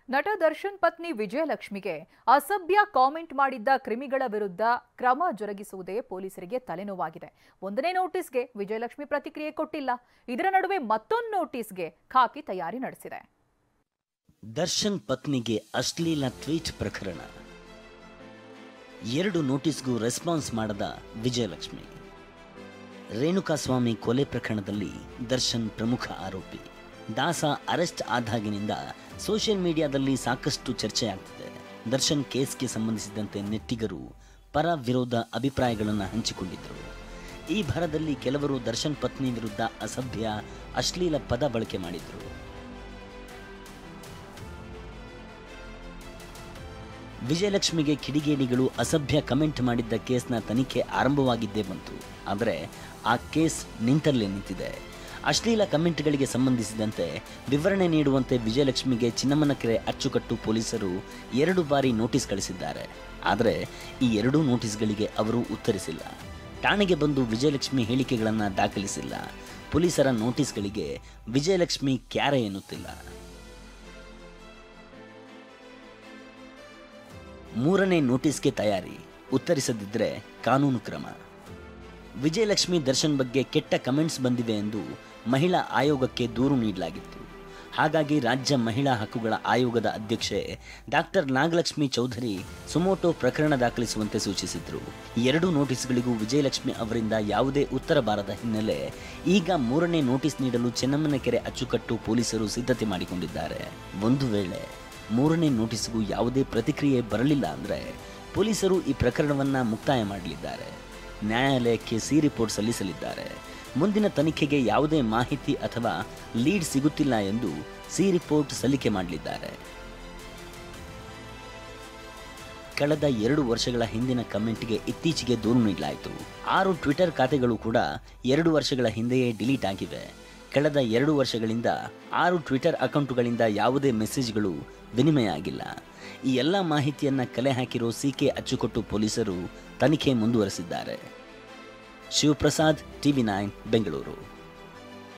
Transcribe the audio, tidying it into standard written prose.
ನಟ ದರ್ಶನ್ ಪತ್ನಿ ವಿಜಯಲಕ್ಷ್ಮಿಗೆ ಅಸಭ್ಯ ಕಾಮೆಂಟ್ ಮಾಡಿದ್ದ ಕ್ರಿಮಿಗಳ ವಿರುದ್ಧ ಕ್ರಮ ಜರುಗಿಸುವುದೇ ಪೊಲೀಸರಿಗೆ ತಲೆನೋವಾಗಿದೆ. ಒಂದನೇ ನೋಟಿಸ್ಗೆ ವಿಜಯಲಕ್ಷ್ಮಿ ಪ್ರತಿಕ್ರಿಯೆ ಕೊಟ್ಟಿಲ್ಲ. ಇದರ ನಡುವೆ ಮತ್ತೊಂದು ನೋಟಿಸ್ಗೆ ಖಾಕಿ ತಯಾರಿ ನಡೆಸಿದೆ. ದರ್ಶನ್ ಪತ್ನಿಗೆ ಅಶ್ಲೀಲ ಟ್ವೀಟ್ ಪ್ರಕರಣ. 2 ನೋಟಿಸ್ಗೂ ರೆಸ್ಪಾನ್ಸ್ ಮಾಡದ ವಿಜಯಲಕ್ಷ್ಮಿ. ರೇಣುಕಾಸ್ವಾಮಿ ಕೊಲೆ ಪ್ರಕರಣದಲ್ಲಿ ದರ್ಶನ್ ಪ್ರಮುಖ ಆರೋಪಿ. ದಾಸ ಅರೆಸ್ಟ್ ಆದಾಗಿನಿಂದ ಸೋಷಿಯಲ್ ಮೀಡಿಯಾದಲ್ಲಿ ಸಾಕಷ್ಟು ಚರ್ಚೆಯಾಗ್ತಿದೆ. ದರ್ಶನ್ ಕೇಸ್ಗೆ ಸಂಬಂಧಿಸಿದಂತೆ ನೆಟ್ಟಿಗರು ಪರ ವಿರೋಧ ಅಭಿಪ್ರಾಯಗಳನ್ನು ಹಂಚಿಕೊಂಡಿದ್ದರು. ಈ ಭರದಲ್ಲಿ ಕೆಲವರು ದರ್ಶನ್ ಪತ್ನಿ ವಿರುದ್ಧ ಅಸಭ್ಯ ಅಶ್ಲೀಲ ಪದ ಬಳಕೆ ಮಾಡಿದರು. ವಿಜಯಲಕ್ಷ್ಮಿಗೆ ಕಿಡಿಗೇಡಿಗಳು ಅಸಭ್ಯ ಕಮೆಂಟ್ ಮಾಡಿದ್ದ ಕೇಸ್ನ ತನಿಖೆ ಆರಂಭವಾಗಿದ್ದೇ ಬಂತು. ಆದರೆ ಆ ಕೇಸ್ ನಿಂತಲ್ಲೇ ನಿಂತಿದೆ. ಅಶ್ಲೀಲ ಕಮೆಂಟ್ಗಳಿಗೆ ಸಂಬಂಧಿಸಿದಂತೆ ವಿವರಣೆ ನೀಡುವಂತೆ ವಿಜಯಲಕ್ಷ್ಮಿಗೆ ಚಿನ್ನಮ್ಮನಕೆರೆ ಅಚ್ಚುಕಟ್ಟು ಪೊಲೀಸರು 2 ಬಾರಿ ನೋಟಿಸ್ ಕಳಿಸಿದ್ದಾರೆ. ಆದರೆ ಈ 2 ನೋಟಿಸ್ಗಳಿಗೆ ಅವರು ಉತ್ತರಿಸಿಲ್ಲ. ಠಾಣೆಗೆ ಬಂದು ವಿಜಯಲಕ್ಷ್ಮಿ ಹೇಳಿಕೆಗಳನ್ನು ದಾಖಲಿಸಿಲ್ಲ. ಪೊಲೀಸರ ನೋಟಿಸ್ಗಳಿಗೆ ವಿಜಯಲಕ್ಷ್ಮಿ ಕ್ಯಾರೆ ಎನ್ನುತ್ತಿಲ್ಲ. 3ನೇ ನೋಟಿಸ್ಗೆ ತಯಾರಿ, ಉತ್ತರಿಸದಿದ್ದರೆ ಕಾನೂನು ಕ್ರಮ. ವಿಜಯಲಕ್ಷ್ಮಿ ದರ್ಶನ್ ಬಗ್ಗೆ ಕೆಟ್ಟ ಕಮೆಂಟ್ಸ್ ಬಂದಿವೆ ಎಂದು ಮಹಿಳಾ ಆಯೋಗಕ್ಕೆ ದೂರು ನೀಡಲಾಗಿತ್ತು. ಹಾಗಾಗಿ ರಾಜ್ಯ ಮಹಿಳಾ ಹಕ್ಕುಗಳ ಆಯೋಗದ ಅಧ್ಯಕ್ಷೆ ಡಾಕ್ಟರ್ ನಾಗಲಕ್ಷ್ಮಿ ಚೌಧರಿ ಸುಮೋಟೋ ಪ್ರಕರಣ ದಾಖಲಿಸುವಂತೆ ಸೂಚಿಸಿದ್ರು. 2 ನೋಟಿಸ್ಗಳಿಗೂ ವಿಜಯಲಕ್ಷ್ಮಿ ಅವರಿಂದ ಯಾವುದೇ ಉತ್ತರ ಬಾರದ ಹಿನ್ನೆಲೆ ಈಗ 3ನೇ ನೋಟಿಸ್ ನೀಡಲು ಚೆನ್ನಮ್ಮನಕೆರೆ ಅಚ್ಚುಕಟ್ಟು ಪೊಲೀಸರು ಸಿದ್ಧತೆ ಮಾಡಿಕೊಂಡಿದ್ದಾರೆ. ಒಂದು ವೇಳೆ 3ನೇ ನೋಟಿಸ್ಗೂ ಯಾವುದೇ ಪ್ರತಿಕ್ರಿಯೆ ಬರಲಿಲ್ಲ ಅಂದರೆ ಪೊಲೀಸರು ಈ ಪ್ರಕರಣವನ್ನು ಮುಕ್ತಾಯ ಮಾಡಲಿದ್ದಾರೆ. ನ್ಯಾಯಾಲಯಕ್ಕೆ ಸಿ ರಿಪೋರ್ಟ್ ಸಲ್ಲಿಸಲಿದ್ದಾರೆ. ಮುಂದಿನ ತನಿಖೆಗೆ ಯಾವುದೇ ಮಾಹಿತಿ ಅಥವಾ ಲೀಡ್ ಸಿಗುತ್ತಿಲ್ಲ ಎಂದು ಸಿ ರಿಪೋರ್ಟ್ ಸಲ್ಲಿಕೆ ಮಾಡಲಿದ್ದಾರೆ. ಕಳೆದ 2 ವರ್ಷಗಳ ಹಿಂದಿನ ಕಮೆಂಟ್ಗೆ ಇತ್ತೀಚೆಗೆ ದೂರು ನೀಡಲಾಯಿತು. 6 ಟ್ವಿಟರ್ ಖಾತೆಗಳು ಕೂಡ 2 ವರ್ಷಗಳ ಹಿಂದೆಯೇ ಡಿಲೀಟ್ ಆಗಿವೆ. ಕಳೆದ 2 ವರ್ಷಗಳಿಂದ 6 ಟ್ವಿಟರ್ ಅಕೌಂಟ್ಗಳಿಂದ ಯಾವುದೇ ಮೆಸೇಜ್ಗಳು ವಿನಿಮಯ ಆಗಿಲ್ಲ. ಈ ಎಲ್ಲ ಮಾಹಿತಿಯನ್ನು ಕಲೆ ಹಾಕಿರೋ ಸಿಕೆ ಅಚ್ಚುಕಟ್ಟು ಪೊಲೀಸರು ತನಿಖೆ ಮುಂದುವರೆಸಿದ್ದಾರೆ. ಶಿವಪ್ರಸಾದ್, TV9 ಬೆಂಗಳೂರು.